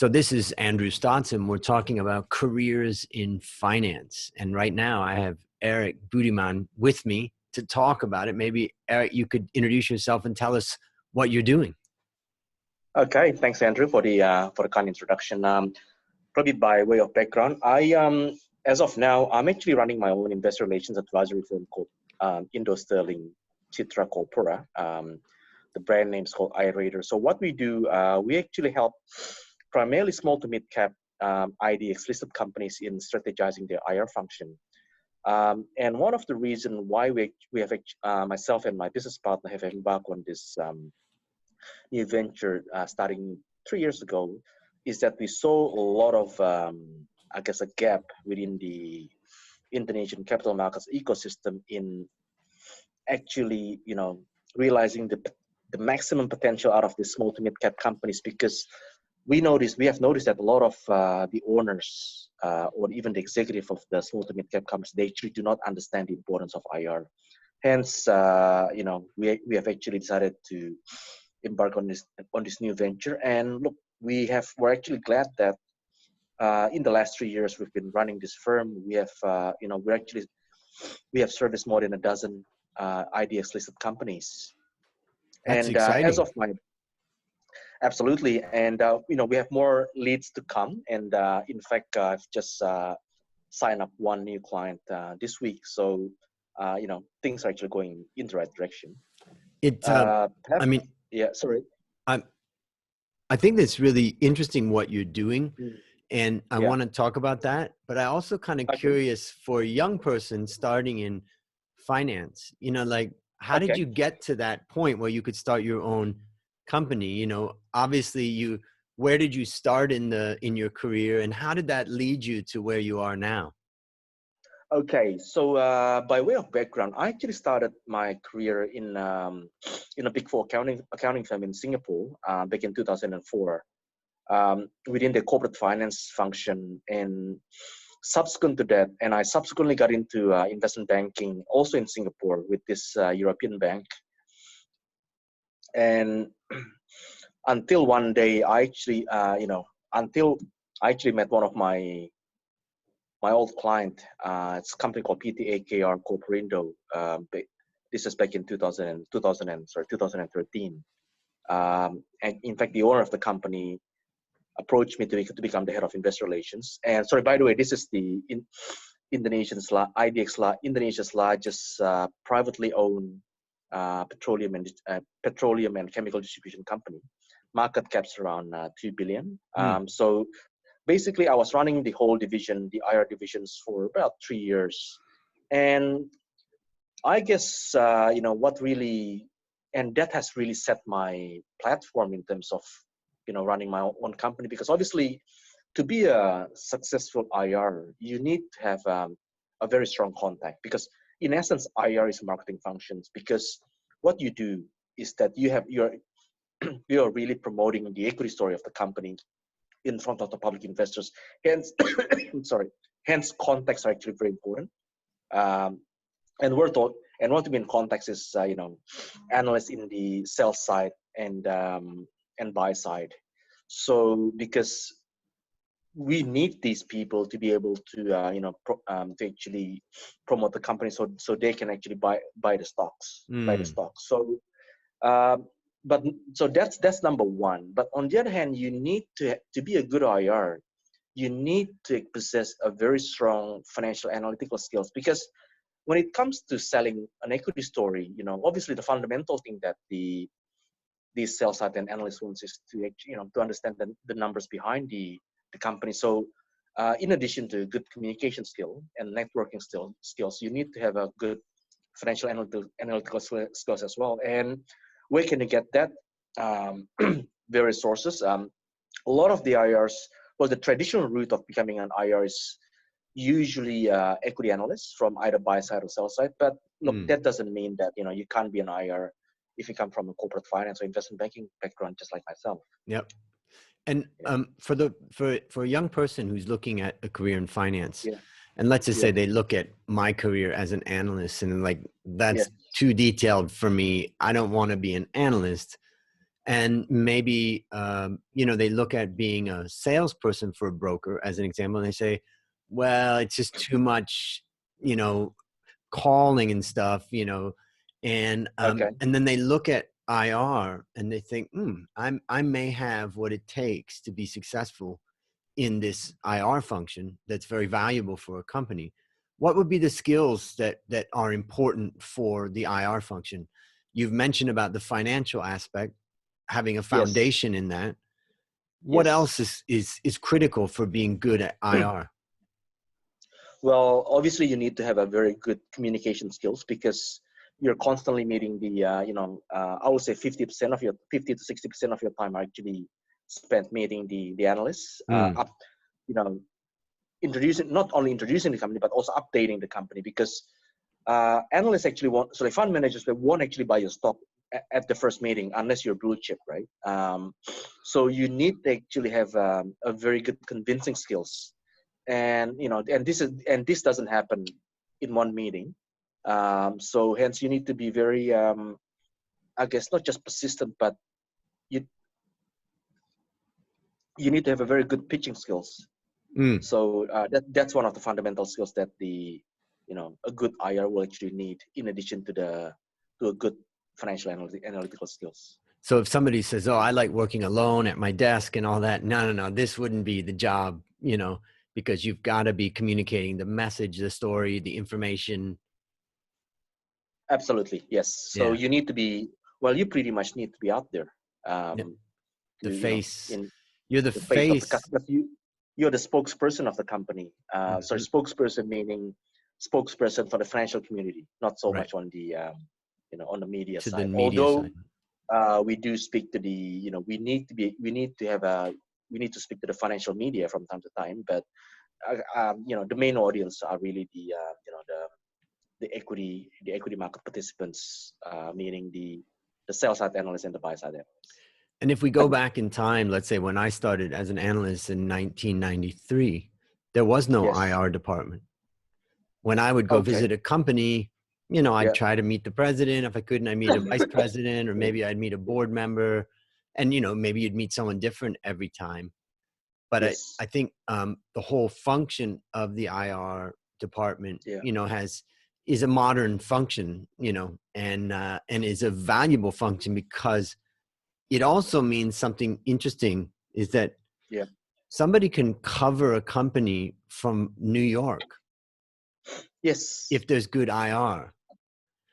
So this is Andrew Stotson. We're talking about careers in finance. And right now I have Erik Budiman with me to talk about it. Maybe Erik, you could introduce yourself and tell us what you're doing. Okay, thanks Andrew for the kind introduction. Probably by way of background, as of now I'm actually running my own investor relations advisory firm called Indo Sterling Citra Corpora. The brand name is called iRater. So what we do, we actually help primarily small to mid-cap IDX listed companies in strategizing their IR function. And one of the reasons why we have myself and my business partner have embarked on this new venture starting 3 years ago is that we saw a lot of, I guess, a gap within the Indonesian capital markets ecosystem in actually, realizing the maximum potential out of the small to mid-cap companies, because we have noticed that a lot of the owners or even the executive of the small to mid-cap companies, they actually do not understand the importance of IR. Hence, we have actually decided to embark on this new venture. And look, we're actually glad that in the last 3 years we've been running this firm. We have we have serviced more than a dozen IDX listed companies. That's and exciting. As of absolutely, and we have more leads to come. And in fact, I've just signed up one new client this week. So things are actually going in the right direction. Yeah, sorry. I think that's really interesting what you're doing, and I want to talk about that. But I also kind of curious for a young person starting in finance. How did you get to that point where you could start your own company? Obviously, where did you start in your career, and how did that lead you to where you are now? Okay, so by way of background, I actually started my career in a Big Four accounting firm in Singapore back in 2004 within the corporate finance function. And subsequent to that, I subsequently got into investment banking also in Singapore with this European bank. And until one day, I actually met one of my old client. It's a company called PTAKR Corporindo. This is back in 2013. And in fact, the owner of the company approached me to become the head of investor relations. And sorry, by the way, this is the Indonesia's largest privately owned petroleum and chemical distribution company. Market cap's around 2 billion. So basically, I was running the whole division, the IR divisions, for about 3 years. And I guess, that has really set my platform in terms of, running my own company. Because obviously, to be a successful IR, you need to have a very strong contact. Because in essence, IR is marketing functions. Because what you do is that you're really promoting the equity story of the company in front of the public investors. Hence, contacts are actually very important. And what we mean contacts is, analysts in the sell side and buy side. So because we need these people to be able to, to actually promote the company, so they can actually buy the stocks. So. So that's number one. But on the other hand, you need to be a good IR. You need to possess a very strong financial analytical skills, because when it comes to selling an equity story, obviously the fundamental thing that the sell side and analyst wants is to actually, to understand the numbers behind the company. So in addition to good communication skill and networking skills, you need to have a good financial analytical skills as well. And where can you get that? Various sources. A lot of the IRs, the traditional route of becoming an IR is usually equity analysts from either buy side or sell side. But look, that doesn't mean that you can't be an IR if you come from a corporate finance or investment banking background, just like myself. Yep. And for a young person who's looking at a career in finance, and let's just say they look at my career as an analyst and that's too detailed for me. I don't want to be an analyst. and maybe they look at being a salesperson for a broker as an example, and they say, well, it's just too much, calling and stuff, and Okay. then they look at IR and they think, I may have what it takes to be successful in this IR function that's very valuable for a company. What would be the skills that are important for the IR function? You've mentioned about the financial aspect, having a Yes. foundation in that. What Yes. else is critical for being good at IR? Well, obviously, you need to have a very good communication skills because you're constantly meeting the, I would say 50 to 60% of your time are actually spent meeting the analysts, Mm, up, you know, not only introducing the company, but also updating the company because analysts actually the fund managers, they won't actually buy your stock at the first meeting unless you're blue chip, right? So you need to actually have a very good convincing skills, and this doesn't happen in one meeting. So hence you need to be very, I guess, not just persistent, but you you need to have a very good pitching skills. mm. So that's one of the fundamental skills that a good IR will actually need in addition to a good financial analytical skills. So if somebody says, "Oh, I like working alone at my desk and all that," no, this wouldn't be the job, because you've got to be communicating the message, the story, the information. Absolutely, yes. So Yeah, you need to be, well, you pretty much need to be out there, yeah. to The face. in You're the the face of the face, customer. You're the spokesperson of the company. So mhm, spokesperson meaning spokesperson for the financial community, not so right? much on the on the media To the side. media Although side. we do speak to we need to speak to the financial media from time to time, but the main audience are really the equity market participants, meaning the sell side analysts and the buy side analysts. And if we go back in time, let's say when I started as an analyst in 1993, there was no Yes. IR department. When I would go Okay. visit a company, I'd Yeah. try to meet the president. If I couldn't, I'd meet a vice president, or maybe I'd meet a board member. And, maybe you'd meet someone different every time. But I Yes. think the whole function of the IR department, Yeah. is a modern function, and is a valuable function because it also means something interesting is that Yeah. somebody can cover a company from New York Yes. if there's good IR,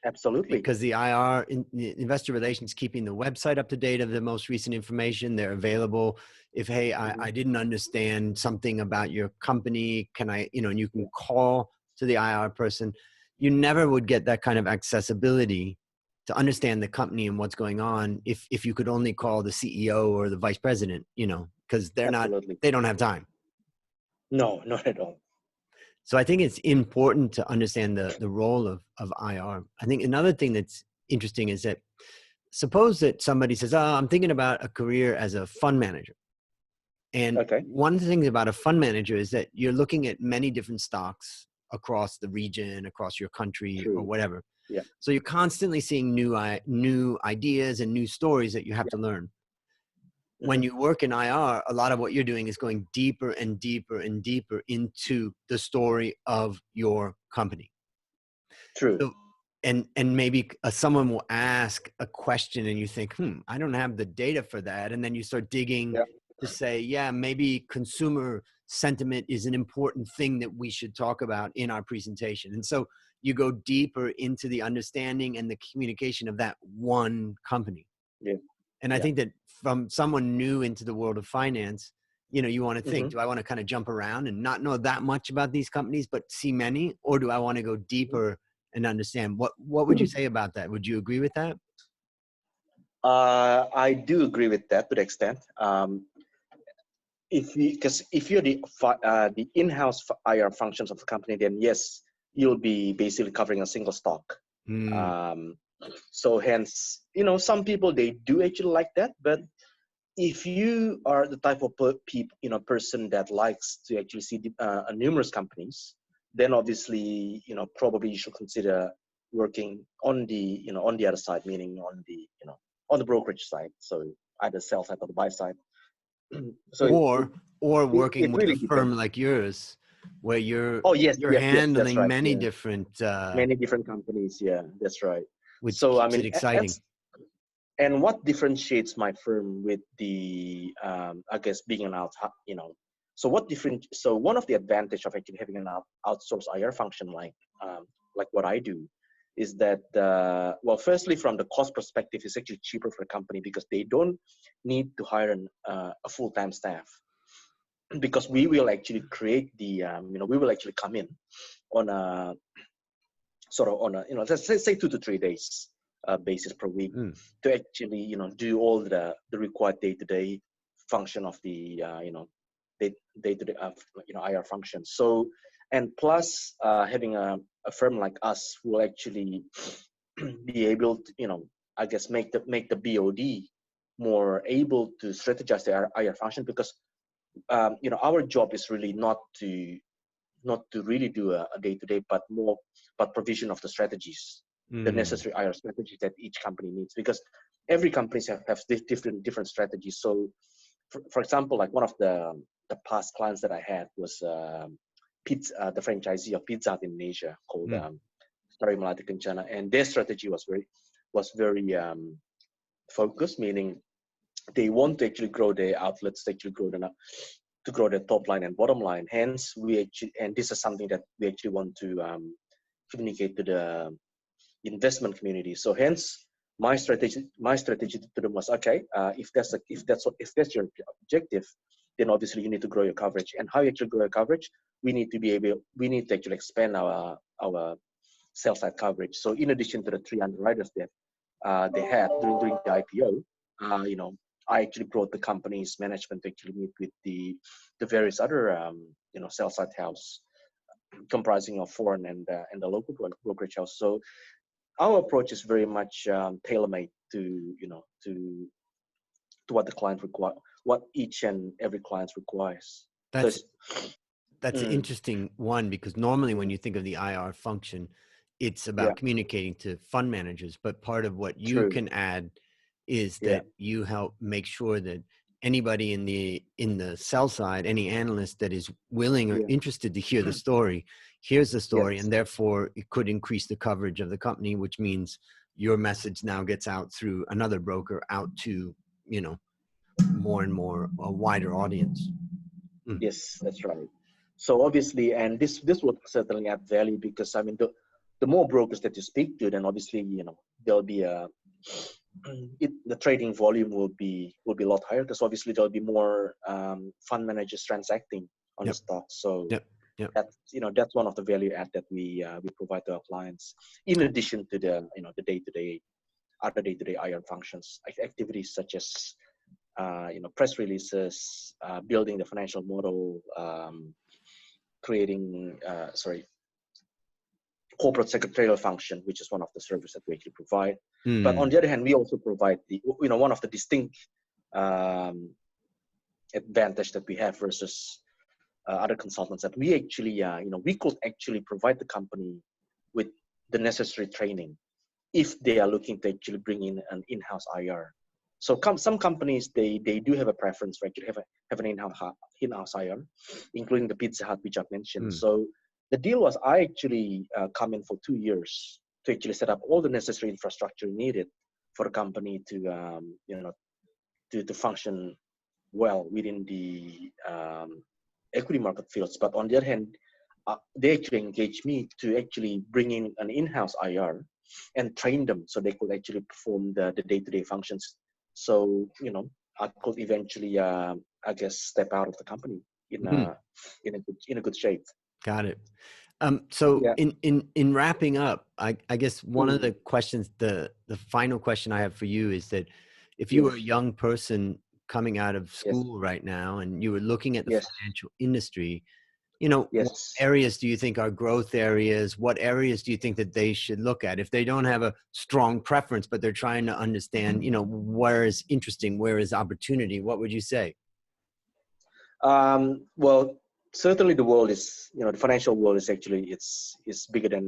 Absolutely. because the IR, investor relations, keeping the website up to date of the most recent information. They're available. If, hey, Hmm. I didn't understand something about your company, can I, and you Yeah. can call to the IR person. You never would get that kind of accessibility to understand the company and what's going on if you could only call the CEO or the vice president, because Absolutely. they don't have time. No, not at all. So I think it's important to understand the role of IR. I think another thing that's interesting is that suppose that somebody says, "Oh, I'm thinking about a career as a fund manager." And Okay. one of the things about a fund manager is that you're looking at many different stocks across the region, across your country, or True. whatever. Yeah. So you're constantly seeing new ideas and new stories that you have Yeah. to learn. When Hmm. you work in IR, a lot of what you're doing is going deeper and deeper and deeper into the story of your company. True. So, and maybe someone will ask a question and you think, I don't have the data for that. And then you start digging Yeah. to say, yeah, maybe consumer sentiment is an important thing that we should talk about in our presentation. And so you go deeper into the understanding and the communication of that one company. Yeah. And I Yeah. think that from someone new into the world of finance, you want to think, Hmm. do I want to kind of jump around and not know that much about these companies, but see many, or do I want to go deeper and understand? What would you say about that? Would you agree with that? I do agree with that to the extent. If you're the in-house IR functions of the company, then yes, you'll be basically covering a single stock. Mm, Um, so hence, some people they do actually like that, but if you are the type of person that likes to actually see numerous companies, then obviously, probably you should consider working on the other side, meaning on the brokerage side. So either sell side or the buy side. So or working it with a really firm depends. like yours, where Oh yes, you're yes, yes, that's handling right. many Yeah, different, many different companies. Yeah, that's right. which So I keeps it mean, exciting. and what differentiates my firm with I guess being an so what different? So one of the advantage of actually having an outsourced IR function like what I do is that well, firstly, from the cost perspective, it's actually cheaper for a company because they don't need to hire a full-time staff, because we will actually create we will actually come in on a sort of on a let's say 2 to 3 days basis per week Mm. to actually do all the required day-to-day function of the day-to-day of IR functions. So, and plus having a firm like us who will actually be able to I guess make the BOD more able to strategize the IR function, because our job is really not to really do a day-to-day, but provision of the strategies, the Mm. necessary IR strategies that each company needs, because every company have different strategies. So, for example, like one of the past clients that I had was pizza, the franchisee of Pizza Hut in Indonesia called Mm. Starry Melati Kencana, and their strategy was very focused, meaning they want to actually grow their outlets, to actually grow their top line and bottom line. Hence, and this is something that we actually want to communicate to the investment community. So, hence, my strategy to them was, okay, if that's your objective, then obviously you need to grow your coverage. And how you actually grow your coverage, we need to actually expand our sell side coverage. So, in addition to the 3 underwriters that they had during the IPO, I actually brought the company's management to actually meet with the various other sell side house comprising of foreign and the local brokerage house. So our approach is very much tailor-made to what the client require, what each and every client requires. So That's that's an mm, interesting one, because normally when mm, you think of the IR function, it's yeah, about communicating to fund managers. But part of what you true, can add is yeah, that you help make sure that anybody in the sell side, any analyst that is willing or yeah, interested to hear the story, hears the story, yes, and therefore it could increase the coverage of the company, which means your message now gets out through another broker out to, more and more a wider audience. Mm. yes, that's right. So obviously, and this would certainly add value, because I mean the more brokers that you speak to, then obviously there'll be the trading volume will be a lot higher, because obviously there'll be more fund managers transacting on the Yep. stock. So Yep. Yep. that's one of the value add that we provide to our clients, in addition to the the day-to-day IR functions, activities such as press releases, building the financial model, creating corporate secretarial function, which is one of the services that we actually provide. But on Mm. the other hand, we also provide one of the distinct um, advantage that we have versus other consultants, that we actually we could actually provide the company with the necessary training if they are looking to actually bring in an in-house IR. So some companies, they do have a preference for actually have an in-house IR, including the Pizza Hut, which I've mentioned. Mm. So the deal was, I actually come in for 2 years to actually set up all the necessary infrastructure needed for the company to to function well within the equity market fields. But on the other hand, they actually engaged me to actually bring in an in-house IR and train them so they could actually perform the day-to-day functions. So I could eventually, I guess, step out of the company in Mm. a good shape. Got it. So Yeah. in wrapping up, I guess one of Mm. the questions, the final question I have for you is that if you were a Yes. young person coming out of Yes. school right now and you were looking at the Yes. financial industry, what Yes. areas do you think are growth areas? What areas do you think that they should look at if they don't have a strong preference, but they're trying to understand, where is interesting, where is opportunity? What would you say? Well, certainly the world is, the financial world is actually it's bigger than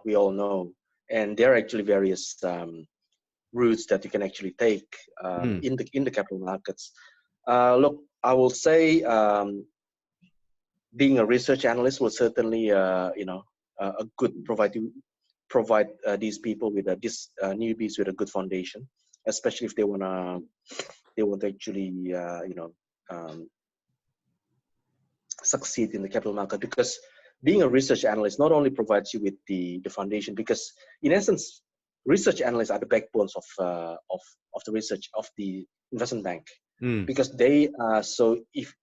we all know, and there are actually various routes that you can actually take Mm. in the capital markets. Look, I will say being a research analyst will certainly a good provide these people with these newbies with a good foundation, especially if they want to actually um, succeed in the capital market, because being a research analyst not only provides you with the foundation, because in essence research analysts are the backbones of the research of the investment bank, Mm. because they so if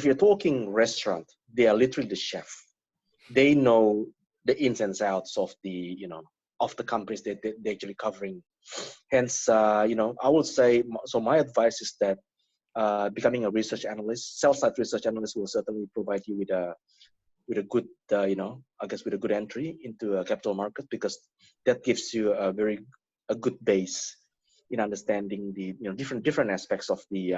you're talking restaurant, they are literally the chef. They know the ins and outs of of the companies that they're actually covering. Hence, I would say, so my advice is that becoming a research analyst, sell-side research analyst, will certainly provide you with a good, I guess, with a good entry into a capital market, because that gives you a good base in understanding the different aspects of the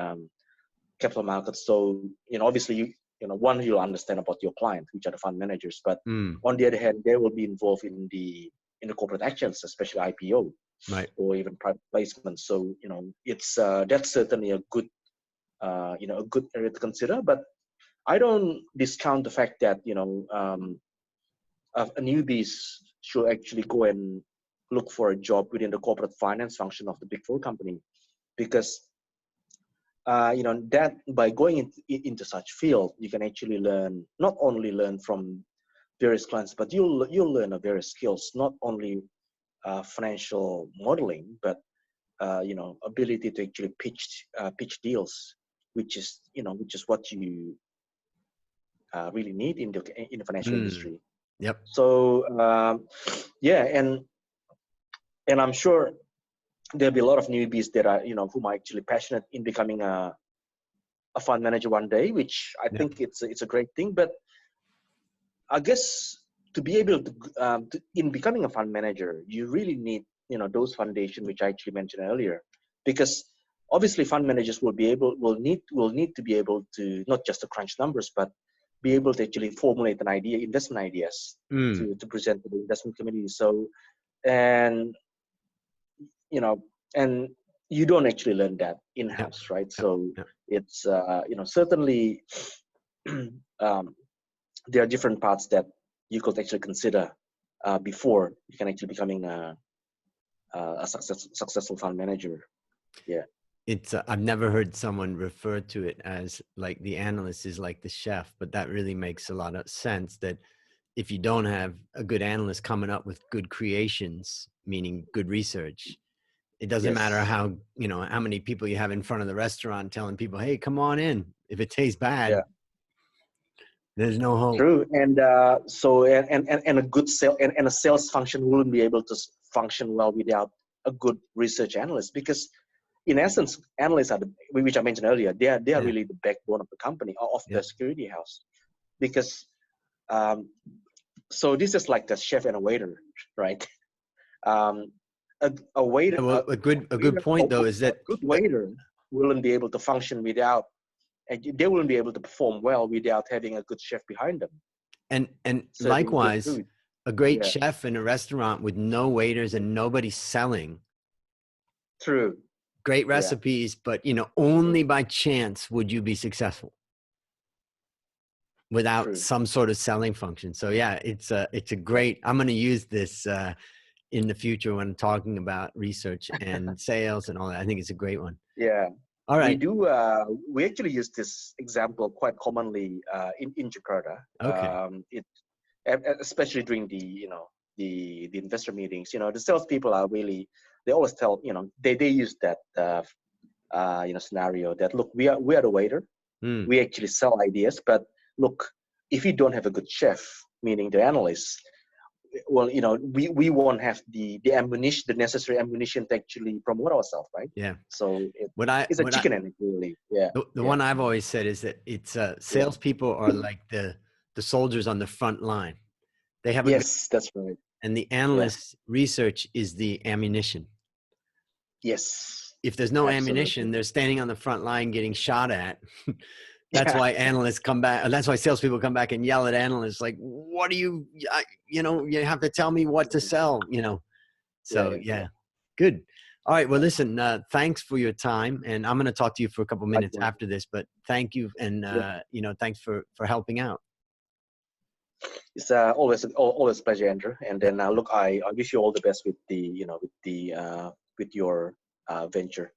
capital markets. So obviously one, you'll understand about your client, which are the fund managers, but Mm. on the other hand, they will be involved in the corporate actions, especially IPO Right. or even private placement. So it's that's certainly a good a good area to consider. But I don't discount the fact that a newbies should actually go and look for a job within the corporate finance function of the big four company, because that by going into such field, you can actually not only learn from various clients, but you'll learn various skills, not only financial modeling, but ability to actually pitch deals, which is what you really need in the financial Mm. industry. Yep. So yeah, and I'm sure there'll be a lot of newbies that are who are actually passionate in becoming a fund manager one day, which I Yep. think it's a great thing. But I guess to be able to in becoming a fund manager, you really need those foundation which I actually mentioned earlier, because obviously fund managers will need to be able to not just to crunch numbers, but be able to actually formulate investment ideas Mm. to present to the investment committee. So and you know and you don't actually learn that in Yep. house, right? Yep. So Yep. it's certainly there are different parts that you could actually consider before you can actually becoming a successful fund manager. Yeah. It's I've never heard someone refer to it as like the analyst is like the chef, but that really makes a lot of sense, that if you don't have a good analyst coming up with good creations, meaning good research, it doesn't matter Yes. how, how many people you have in front of the restaurant telling people, hey, come on in. If it tastes bad, Yeah. there's no hope. True. And so and a good sale and a sales function wouldn't be able to function well without a good research analyst, because in essence, analysts are which I mentioned earlier. They are Yeah. really the backbone of the company, of Yeah. the security house, because um, so this is like a chef and a waiter, right? Um, a waiter, Well, a good point though is a that good waiter wouldn't be able to function without, and they wouldn't be able to perform well without having a good chef behind them and serving good likewise, food. a great Yeah, chef in a restaurant with no waiters and nobody selling true. great Yeah, recipes, but only by chance would you be successful without true. some sort of selling function. So yeah, it's a great, I'm going to use this in the future when talking about research and sales and all that. I think it's a great one. Yeah, All we right. do. We actually use this example quite commonly in Jakarta. Okay. It especially during the investor meetings. The salespeople are really, they always tell they use that scenario that, look, we are the waiter. Mm. We actually sell ideas, but look, if you don't have a good chef, meaning the analyst, well, we won't have the ammunition, the necessary ammunition to actually promote ourselves, right? Yeah. So it's a What I chicken and egg, really. Yeah, the yeah, one I've always said is that it's yeah. salespeople are like the soldiers on the front line. They have a good, Yes, that's right. and the Yeah, analyst research is the ammunition. yes, If there's no absolutely. ammunition, they're standing on the front line getting shot at. That's Yeah, why analysts come back. That's why salespeople come back and yell at analysts like, "What do you have to tell me what to sell." yeah, So yeah. yeah, good. All right. Well, listen, thanks for your time. And I'm going to talk to you for a couple minutes Likewise. after this, but thank you. And, Yeah. thanks for helping out. It's always a pleasure, Andrew. And then look, I wish you all the best with the with your venture.